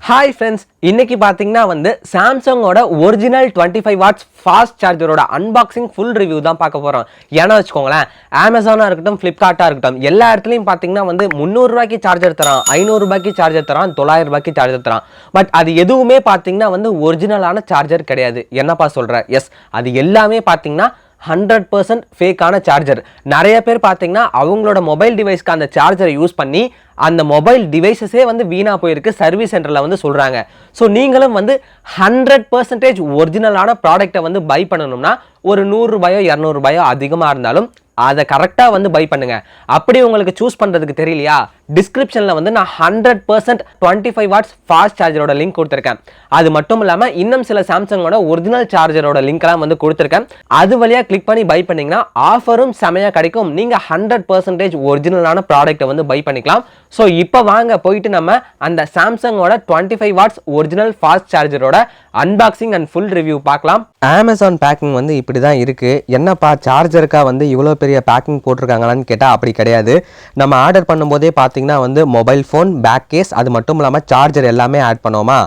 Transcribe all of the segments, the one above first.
Hi friends, இன்னைக்கு பார்த்தீங்கன்னா வந்து சாம்சங்கோட ஒரிஜினல் 25 வாட்ஸ் ஃபாஸ்ட் சார்ஜரோட அன்பாக்சிங் ஃபுல் ரிவ்யூ தான் பார்க்க போகிறோம். ஏன்னா வச்சுக்கோங்களேன், அமேசானாக இருக்கட்டும், ஃப்ளிப்கார்ட்டாக இருக்கட்டும், எல்லா இடத்துலையும் பார்த்தீங்கன்னா வந்து 300 ரூபாய்க்கு சார்ஜர் தரான், 500 ரூபாய்க்கு சார்ஜர் தரான், 900 ரூபாய்க்கு சார்ஜர் தரான். பட் அது எதுவுமே பார்த்தீங்கன்னா வந்து ஒரிஜினலான சார்ஜர் கிடையாது. என்னப்பா சொல்கிற? எஸ், அது எல்லாமே பார்த்தீங்கன்னா 100% ஃபேக்கான சார்ஜர். நிறைய பேர் பார்த்தீங்கன்னா அவங்களோட மொபைல் டிவைஸ்க்கு அந்த சார்ஜரை யூஸ் பண்ணி அந்த மொபைல் டிவைஸஸே வந்து வீணா போயிருக்கு சர்வீஸ் சென்டரில் வந்து சொல்கிறாங்க. ஸோ நீங்களும் வந்து 100% ஒரிஜினலான ப்ராடக்டை வந்து பை பண்ணணும்னா ஒரு 100 ரூபாயோ 200 ரூபாயோ அதிகமாக இருந்தாலும் அதை கரெக்டாக வந்து பை பண்ணுங்க. அப்படி உங்களுக்கு சூஸ் பண்ணுறதுக்கு தெரியலையா, டிஸ்கிரிப்ஷனில் வந்து நான் 100% 25 வாட்ஸ் ஃபாஸ்ட் சார்ஜரோட லிங்க் கொடுத்துருக்கேன். அது மட்டும் இல்லாமல் இன்னும் சில சாம்சங்கோட ஒரிஜினல் சார்ஜரோட லிங்க்லாம் வந்து கொடுத்துருக்கேன். அது வழியாக கிளிக் பண்ணி பை பண்ணிங்கன்னா ஆஃபரும் செமையாக கிடைக்கும். நீங்கள் 100% ஒரிஜினலான ப்ராடக்ட்டை வந்து பை பண்ணிக்கலாம். ஸோ இப்போ வாங்க போயிட்டு நம்ம அந்த சாம்சங்கோட 25 வாட்ஸ் ஒரிஜினல் ஃபாஸ்ட் சார்ஜரோட அன்பாக்சிங் அண்ட் ஃபுல் ரிவ்யூ பார்க்கலாம். அமேசான் பேக்கிங் வந்து இப்படி தான் இருக்குது. என்னப்பா சார்ஜருக்கா வந்து இவ்வளோ பெரிய பேக்கிங் போட்டிருக்காங்களான்னு கேட்டால் அப்படி கிடையாது. நம்ம ஆர்டர் பண்ணும்போதே பார்த்தீங்கன்னா வந்து மொபைல் ஃபோன், பேக் கேஸ், அது மட்டும் இல்லாமல் சார்ஜர் எல்லாமே ஆட் பண்ணோமா.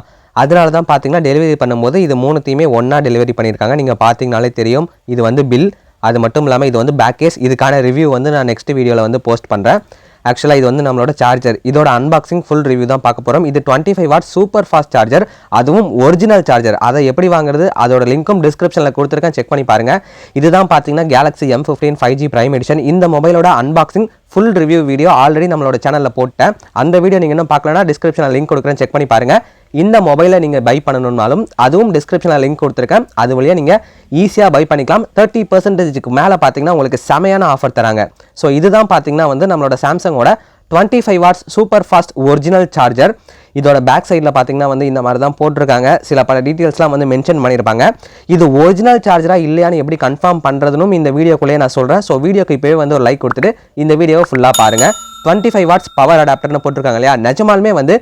அதனால தான் பார்த்தீங்கன்னா டெலிவரி பண்ணும்போது இது மூணுத்தையுமே ஒன்றா டெலிவரி பண்ணியிருக்காங்க. நீங்கள் பார்த்தீங்கனாலே தெரியும். இது வந்து பில், அது மட்டும் இல்லாமல் இது வந்து பேக் கேஸ். இதுக்கான ரிவ்யூ வந்து நான் நெக்ஸ்ட் வீடியோவில் வந்து போஸ்ட் பண்ணுறேன். ஆக்சுவலாக இது வந்து நம்மளோட சார்ஜர். இதோட அன்பாக்சிங் ஃபுல் ரிவ்யூ தான் பார்க்க போகிறோம். இது 25 வாட் சூப்பர் ஃபாஸ்ட் சார்ஜர், அதுவும் ஒரிஜினல் சார்ஜர். அதை எப்படி வாங்குறது, அதோட லிங்க்கும் டிஸ்கிரிப்ஷனில் கொடுத்துருக்கேன், செக் பண்ணி பாருங்கள். இதுதான் பார்த்தீங்கன்னா Galaxy M15 5G prime edition. இந்த மொபைலோட unboxing full review video already நம்மளோட சேனலில் போட்டேன். அந்த வீடியோ நீங்கள் இன்னும் பார்க்கலன்னா டிஸ்கிரிப்ஷனில் லிங்க் கொடுக்குறேன், செக் பண்ணி பாருங்கள். இந்த மொபைலை நீங்கள் பை பண்ணணும்னாலும் அதுவும் டிஸ்கிரிப்ஷனில் லிங்க் கொடுத்துருக்கேன். அது வழியாக நீங்கள் ஈஸியாக பை பண்ணிக்கலாம். 30%க்கு மேலே பார்த்தீங்கன்னா உங்களுக்கு செமையான ஆஃபர் தராங்க. ஸோ இதுதான் பார்த்தீங்கன்னா வந்து நம்மளோட சாம்சங்கோட 25 watts super fast original charger. இதோட பேக் சைடில் பார்த்தீங்கன்னா வந்து இந்த மாதிரி தான் போட்டிருக்காங்க. சில பல டீட்டெயில்ஸ்லாம் வந்து மென்ஷன் பண்ணியிருப்பாங்க. இது ஒரிஜினல் சார்ஜராக இல்லையான்னு எப்படி கன்ஃபார்ம் பண்ணுறதுன்னு இந்த வீடியோக்குள்ளேயே நான் சொல்கிறேன். ஸோ வீடியோக்கு இப்போவே வந்து ஒரு லைக் கொடுத்துட்டு இந்த வீடியோவை ஃபுல்லாக பாருங்கள். 25 வாட்ஸ் பவர் அடாப்டர்னு போட்டிருக்காங்க இல்லையா, நிஜமாலுமே வந்து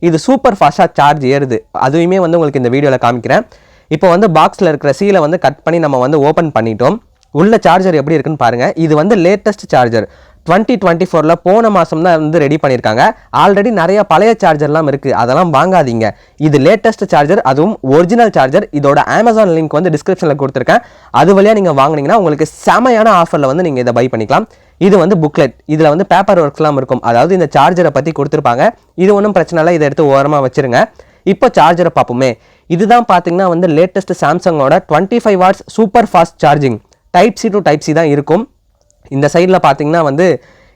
இது சூப்பர் ஃபாஸ்ட்டாக சார்ஜ் ஏறுது. அதுவுமே வந்து உங்களுக்கு இந்த வீடியோவில் காமிக்கிறேன். இப்போ வந்து பாக்ஸில் இருக்கிற சீலை வந்து கட் பண்ணி நம்ம வந்து ஓப்பன் பண்ணிட்டோம். உள்ள சார்ஜர் எப்படி இருக்குன்னு பாருங்கள். இது வந்து லேட்டஸ்ட் சார்ஜர் 2024 போன மாதம் தான் வந்து ரெடி பண்ணியிருக்காங்க. ஆல்ரெடி நிறைய பழைய சார்ஜர்லாம் இருக்குது, அதெல்லாம் வாங்காதீங்க. இது லேட்டஸ்ட் சார்ஜர், அதுவும் ஒரிஜினல் சார்ஜர். இதோட அமேசான் லிங்க் வந்து டிஸ்கிரிப்ஷனில் கொடுத்துருக்கேன். அது வழியாக நீங்கள் வாங்கினீங்கன்னா உங்களுக்கு செமையான ஆஃபரில் வந்து நீங்கள் இதை பை பண்ணிக்கலாம். இது வந்து புக்லெட், இதில் வந்து பேப்பர் ஒர்க்ஸ்லாம் இருக்கும். அதாவது இந்த சார்ஜரை பற்றி கொடுத்துருப்பாங்க. இது ஒன்றும் பிரச்சனை இல்லை, இதை எடுத்து ஓரமாக வச்சுருங்க. இப்போ சார்ஜரை பார்ப்போமே. இதுதான் பார்த்தீங்கன்னா வந்து லேட்டஸ்ட் சாம்சங்கோட 25 watts super fast charging. Type C to type C தான் இருக்கும். இந்த சைடில் பார்த்தீங்கன்னா வந்து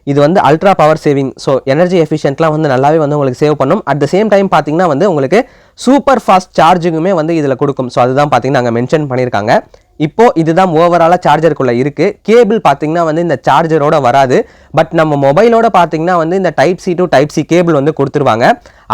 இது வந்து ultra power saving. So energy எஃபிஷியன்ட்லாம் வந்து நல்லாவே வந்து உங்களுக்கு சேவ் பண்ணும். அட் த சேம் டைம் பார்த்தீங்கன்னா வந்து உங்களுக்கு சூப்பர் ஃபாஸ்ட் சார்ஜிங்குமே வந்து இதில் கொடுக்கும். ஸோ அதுதான் பார்த்தீங்கன்னா அங்கே மென்ஷன் பண்ணியிருக்காங்க. இப்போது இதுதான் ஓவராலாக சார்ஜருக்குள்ளே இருக்குது. கேபிள் பார்த்தீங்கன்னா வந்து இந்த சார்ஜரோட வராது. பட் நம்ம மொபைலோட பார்த்தீங்கன்னா வந்து இந்த type C to type C cable வந்து கொடுத்துருவாங்க.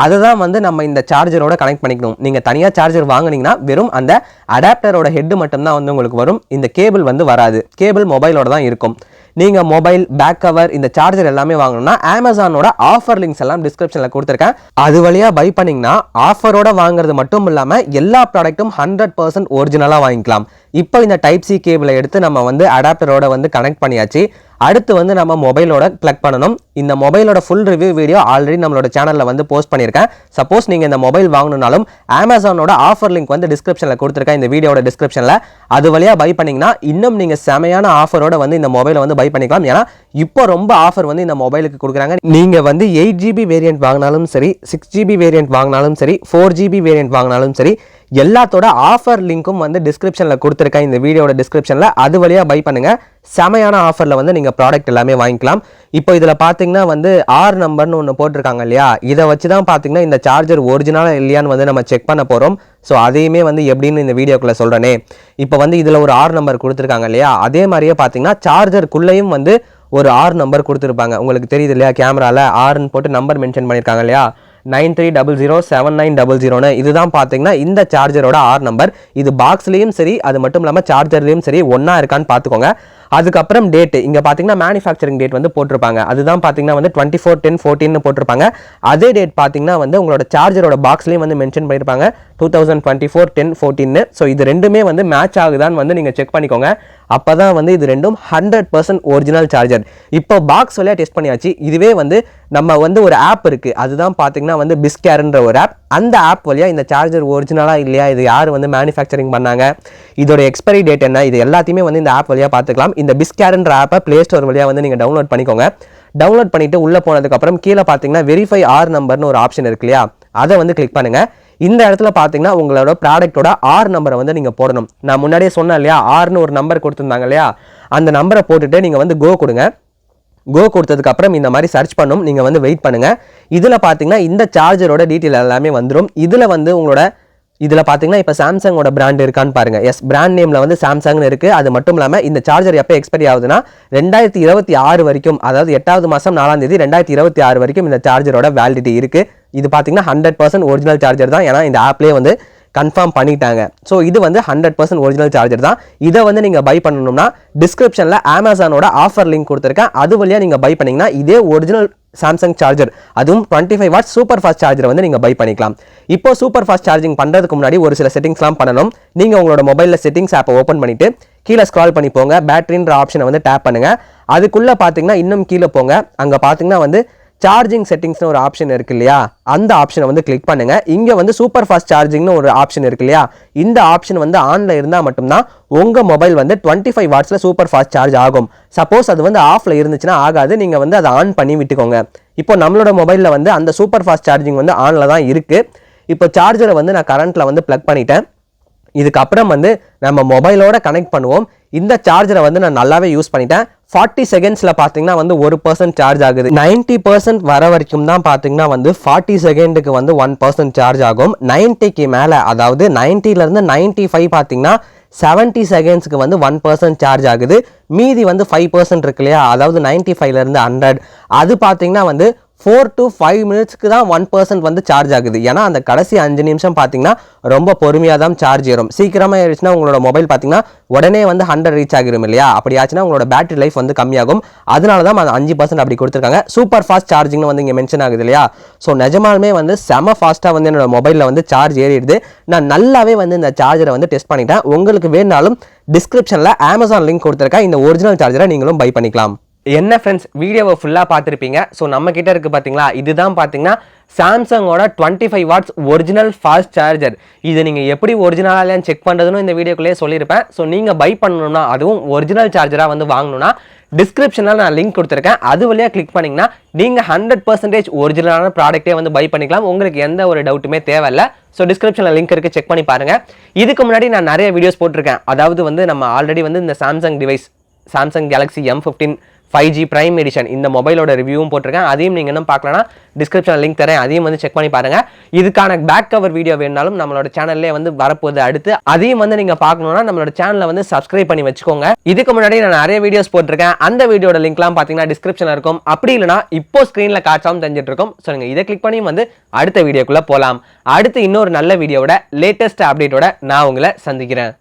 அதை தான் வந்து நம்ம இந்த சார்ஜரோட கனெக்ட் பண்ணிக்கணும். நீங்கள் தனியாக சார்ஜர் வாங்கினீங்கன்னா வெறும் அந்த அடாப்டரோட ஹெட்டு மட்டும்தான் வந்து உங்களுக்கு வரும். இந்த கேபிள் வந்து வராது. கேபிள் மொபைலோட தான் இருக்கும். நீங்கள் மொபைல், பேக் கவர், இந்த சார்ஜர் எல்லாமே வாங்கணும்னா அமேசானோட ஆஃபர் லிங்க்ஸ் எல்லாம் டிஸ்கிரிப்ஷனில் கொடுத்துருக்கேன். அது வழியாக பை பண்ணிங்கன்னா ஆஃபரோட வாங்குறது மட்டும் இல்லாமல் எல்லா ப்ராடக்ட்டும் 100% ஒரிஜினலாக வாங்கிக்கலாம். இப்போ இந்த டைப் சி கேபிளை எடுத்து நம்ம வந்து அடாப்டரோட வந்து கனெக்ட் பண்ணியாச்சு. அடுத்து வந்து நம்ம மொபைலோட பிளக் பண்ணணும். இந்த மொபைலோட ஃபுல் ரிவ்யூ வீடியோ ஆல்ரெடி நம்மளோட சேனலில் வந்து போஸ்ட் பண்ணியிருக்கேன். சப்போஸ் நீங்கள் இந்த மொபைல் வாங்கணும்னாலும் அமேசானோட ஆஃபர் லிங்க் வந்து டிஸ்கிரிப்ஷனில் கொடுத்துருக்கேன், இந்த வீடியோட டிஸ்கிரிப்ஷனில். அது வழியாக பை பண்ணிங்கன்னா இன்னும் நீங்கள் செமையான ஆஃபரோட வந்து இந்த மொபைலை வந்து பை பண்ணிக்கலாம். ஏன்னா இப்போ ரொம்ப ஆஃபர் வந்து இந்த மொபைலுக்கு கொடுக்குறாங்க. நீங்கள் வந்து 8GB வேரியன்ட் வாங்கினாலும் சரி, 6GB வேரியன்ட் வாங்கினாலும் சரி, 4GB வேரியன்ட் வாங்கினாலும் சரி, எல்லாத்தோட ஆஃபர் லிங்க்கும் வந்து டிஸ்கிரிப்ஷனில் கொடுத்துருக்கேன், இந்த வீடியோட டிஸ்கிரிப்ஷனில். அது வழியாக பை பண்ணுங்கள். செமையான ஆஃபரில் வந்து நீங்கள் ப்ராடக்ட் எல்லாமே வாங்கிக்கலாம். இப்போ இதில் பார்த்தீங்கன்னா வந்து ஆர் நம்பர்னு ஒன்று போட்டிருக்காங்க இல்லையா, இதை வச்சு தான் பார்த்தீங்கன்னா இந்த சார்ஜர் ஒரிஜினலாக இல்லையான்னு வந்து நம்ம செக் பண்ண போகிறோம். ஸோ அதையுமே வந்து எப்படின்னு இந்த வீடியோக்குள்ளே சொல்கிறேனே. இப்போ வந்து இதில் ஒரு ஆர் நம்பர் கொடுத்துருக்காங்க இல்லையா, அதே மாதிரியே பார்த்தீங்கன்னா சார்ஜருக்குள்ளேயும் வந்து ஒரு ஆர் நம்பர் கொடுத்துருப்பாங்க. உங்களுக்கு தெரியுது இல்லையா, கேமராவில் ஆர்ன்னு போட்டு நம்பர் மென்ஷன் பண்ணியிருக்காங்க இல்லையா, 93007990. இதுதான் பார்த்தீங்கன்னா இந்த சார்ஜரோட ஆர் நம்பர். இது பாக்ஸ்லேயும் சரி, அது மட்டும் இல்லாமல் சார்ஜர்லேயும் சரி ஒன்றா இருக்கான்னு பார்த்துக்கோங்க. அதுக்கப்புறம் டேட்டு இங்கே பார்த்தீங்கன்னா மேனுஃபேக்சரிங் டேட் வந்து போட்டிருப்பாங்க. அதுதான் பார்த்தீங்கன்னா வந்து 24/10/14 போட்டிருப்பாங்க. அதே டேட் பார்த்தீங்கன்னா வந்து உங்களோட சார்ஜரோட பாக்ஸ்லேயும் வந்து மென்ஷன் பண்ணியிருப்பாங்க 2024/10/14. ஸோ இது ரெண்டுமே வந்து மேட்ச் ஆகுதான்னு வந்து நீங்கள் செக் பண்ணிக்கோங்க. அப்பதான் வந்து இது ரெண்டும் 100% ஒரிஜினல் சார்ஜர். இப்போ பாக்ஸ் வழியா டெஸ்ட் பண்ணியாச்சு. இதுவே வந்து நம்ம வந்து ஒரு ஆப் இருக்கு, அதுதான் பாத்தீங்கன்னா வந்து பிஸ்கேர்ன்ற ஒரு ஆப். அந்த ஆப் வழியா இந்த சார்ஜர் ஒரிஜினலா இல்லையா, இது யார் வந்து மேனுஃபேக்சரிங் பண்ணாங்க, இதோட எக்ஸ்பைரி டேட் என்ன, இது எல்லாத்தையுமே வந்து இந்த ஆப் வழியா பார்த்துக்கலாம். இந்த பிஸ்கேர்ன்ற ஆப்பை பிளே ஸ்டோர் வழியா வந்து நீங்க டவுன்லோட் பண்ணிக்கோங்க. டவுன்லோட் பண்ணிட்டு உள்ள போனதுக்கு அப்புறம் கீழே பாத்தீங்கன்னா வெரிஃபை ஆர் நம்பர்னு ஒரு ஆப்ஷன் இருக்கு இல்லையா, அதை வந்து கிளிக் பண்ணுங்க. இந்த இடத்துல பாத்தீங்கன்னா உங்களோட ப்ராடக்ட்டோட ஆர் நம்பரை வந்து நீங்க போடணும். நான் முன்னாடியே சொன்னேன் இல்லையா, ஆர்னு ஒரு நம்பர் கொடுத்துருந்தாங்க இல்லையா, அந்த நம்பரை போட்டுட்டு நீங்க வந்து கோ கொடுங்க. கோ கொடுத்ததுக்கு அப்புறம் இந்த மாதிரி சர்ச் பண்ணும், நீங்க வந்து வெயிட் பண்ணுங்க. இதுல பாத்தீங்கன்னா இந்த சார்ஜரோட டீட்டெயில் எல்லாமே வந்துடும். இதுல வந்து உங்களோட இதில் பார்த்தீங்கன்னா இப்போ சாம்சங்கோட பிராண்ட் இருக்கான்னு பாருங்க. எஸ், பிராண்ட் நேமில் வந்து சாம்சங்னு இருக்குது. அது மட்டும் இல்லாமல் இந்த சார்ஜர் எப்போ எக்ஸ்பைரி ஆகுதுன்னா 2026 வரைக்கும், அதாவது 8வது மாதம் 4ஆம் தேதி 2026 வரைக்கும் இந்த சார்ஜரோட வேலிடிட்டி இருக்குது. இது பார்த்தீங்கன்னா 100% ஒரிஜினல் சார்ஜர் தான், ஏன்னா இந்த ஆப்லேயே வந்து கன்ஃபார்ம் பண்ணிட்டாங்க. ஸோ இது வந்து 100% ஒரிஜினல் சார்ஜர் தான். இதை வந்து நீங்கள் பை பண்ணணும்னா டிஸ்கிரிப்ஷனில் அமேசானோட ஆஃபர் லிங்க் கொடுத்துருக்கேன், அது வழியாக நீங்கள் பை பண்ணிங்கன்னா இதே ஒரிஜினல் சாம்சங் சார்ஜர், அதுவும் 25 வாட் சூப்பர் ஃபாஸ்ட் சார்ஜர் வந்து நீங்கள் பை பண்ணிக்கலாம். இப்போ சூப்பர் ஃபாஸ்ட் சார்ஜிங் பண்ணுறதுக்கு முன்னாடி ஒரு சில செட்டிங்ஸ்லாம் பண்ணணும். நீங்கள் உங்களோட மொபைலில் செட்டிங்ஸ் ஆப்பை ஓப்பன் பண்ணிவிட்டு கீழே ஸ்க்ரால் பண்ணி போங்க, பேட்டரின்ற ஆப்ஷனை வந்து டேப் பண்ணுங்கள். அதுக்குள்ளே பார்த்தீங்கன்னா இன்னும் கீழே போங்க, அங்கே பார்த்தீங்கன்னா வந்து சார்ஜிங் செட்டிங்ஸ்னு ஒரு ஆப்ஷன் இருக்கு இல்லையா, அந்த ஆப்ஷனை வந்து கிளிக் பண்ணுங்க. இங்க வந்து சூப்பர் ஃபாஸ்ட் சார்ஜிங்னு ஒரு ஆப்ஷன் இருக்கு இல்லையா, இந்த ஆப்ஷன் வந்து ஆன்ல இருந்தா மட்டும்தான் உங்க மொபைல் வந்து 25 வாட்ஸ்ல சூப்பர் ஃபாஸ்ட் சார்ஜ் ஆகும். சப்போஸ் அது வந்து ஆஃப்ல இருந்துச்சுன்னா ஆகாது, நீங்க வந்து அதை ஆன் பண்ணி விட்டுக்கோங்க. இப்போ நம்மளோட மொபைல்ல வந்து அந்த சூப்பர் ஃபாஸ்ட் சார்ஜிங் வந்து ஆன்ல தான் இருக்கு. இப்போ சார்ஜரை வந்து நான் கரண்ட்ல வந்து பிளக் பண்ணிட்டேன். இதுக்கப்புறம் வந்து நம்ம மொபைலோட கனெக்ட் பண்ணுவோம். இந்த சார்ஜரை வந்து நான் நல்லாவே யூஸ் பண்ணிட்டேன். 40 செகண்ட்ஸில் பார்த்தீங்கன்னா வந்து 1% சார்ஜ் ஆகுது. 90% வர வரைக்கும் தான் பார்த்தீங்கன்னா வந்து 40 செகண்டுக்கு வந்து 1% சார்ஜ் ஆகும். 90க்கு மேலே, அதாவது 90லேருந்து 95 பார்த்தீங்கன்னா 70 செகண்ட்ஸ்க்கு வந்து 1% சார்ஜ் ஆகுது. மீதி வந்து 5% இருக்கு இல்லையா, அதாவது 95லேருந்து 100, அது பார்த்தீங்கன்னா வந்து 4 to 5 மினிட்ஸ்க்கு தான் 1% வந்து சார்ஜ் ஆகுது. ஏன்னா அந்த கடைசி 5 நிமிஷம் பார்த்தீங்கன்னா ரொம்ப பொறுமையாக தான் சார்ஜ் ஏறும். சீக்கிரமாக ஏறிச்சுன்னா உங்களோட மொபைல் பார்த்தீங்கன்னா உடனே வந்து 100 ரீச் ஆகிரும் இல்லையா, அப்படி ஆச்சுன்னா உங்களோட பேட்டரி லைஃப் வந்து கம்மியாகும். அதனால தான் அந்த 5% அப்படி கொடுத்துருக்காங்க. சூப்பர் ஃபாஸ்ட் சார்ஜிங்னு வந்து இங்கே மென்ஷன் ஆகுது இல்லையா, ஸோ நிஜமாலுமே வந்து செம ஃபாஸ்ட்டாக வந்து என்னோட மொபைலில் வந்து சார்ஜ் ஏறிடுது. நான் நல்லாவே வந்து இந்த சார்ஜரை வந்து டெஸ்ட் பண்ணிட்டேன். உங்களுக்கு வேணாலும் டிஸ்கிரிப்ஷனில் அமேசான் லிங்க் கொடுத்துருக்கேன், இந்த ஒரிஜினல் சார்ஜரை நீங்களும் பை பண்ணிக்கலாம். என்ன ஃப்ரெண்ட்ஸ், வீடியோவை ஃபுல்லாக பார்த்துருப்பீங்க. ஸோ நம்ம கிட்ட இருக்குது பார்த்தீங்களா, இதுதான் பார்த்தீங்கன்னா சாம்சங்கோட 25 வாட்ஸ் ஒரிஜினல் ஃபாஸ்ட் சார்ஜர். இது நீங்கள் எப்படி ஒரிஜினலாக இல்லைன்னு செக் பண்ணுறதுன்னு இந்த வீடியோக்குள்ளேயே சொல்லியிருப்பேன். ஸோ நீங்கள் பை பண்ணணும்னா, அதுவும் ஒரிஜினல் சார்ஜராக வந்து வாங்கணும்னா டிஸ்கிரிப்ஷனில் நான் லிங்க் கொடுத்துருக்கேன், அது வழியாக கிளிக் பண்ணிங்கன்னா நீங்கள் 100% ஒரிஜினலான ப்ராடக்ட்டே வந்து பை பண்ணிக்கலாம். உங்களுக்கு எந்த ஒரு டவுட்டுமே தேவையில்லை. ஸோ டிஸ்கிரிப்ஷனில் லிங்க் இருக்குது, செக் பண்ணி பாருங்கள். இதுக்கு முன்னாடி நான் நிறைய வீடியோஸ் போட்டிருக்கேன். அதாவது வந்து நம்ம ஆல்ரெடி வந்து இந்த Samsung device, Samsung Galaxy M15 5G prime edition இந்த மொபைலோட ரிவ்யூவும் போட்டிருக்கேன். அதையும் நீங்கள் இன்னும் பார்க்கலன்னா டிஸ்கிரிப்ஷனில் லிங்க் தரேன், அதையும் வந்து செக் பண்ணி பாருங்கள். இதுக்கான பேக் கவர் வீடியோ வேணாலும் நம்மளோட சேனல்லே வந்து வரப்போகுது அடுத்து. அதையும் வந்து நீங்கள் பார்க்கணுன்னா நம்மளோட சேனலை வந்து சப்ஸ்கிரைப் பண்ணி வச்சுக்கோங்க. இதுக்கு முன்னாடி நான் நிறைய வீடியோஸ் போட்டிருக்கேன், அந்த வீடியோட லிங்க்லாம் பார்த்தீங்கன்னா டிஸ்கிரிப்ஷனில் இருக்கும். அப்படி இல்லைனா இப்போ ஸ்க்ரீனில் காட்டாமல் தெரிஞ்சிட்டு இருக்கும். ஸோ நீங்கள் இதை கிளிக் பண்ணி வந்து அடுத்த வீடியோக்குள்ளே போகலாம். அடுத்து இன்னொரு நல்ல வீடியோட லேட்டஸ்ட் அப்டேட்டோட நான் உங்களை சந்திக்கிறேன்.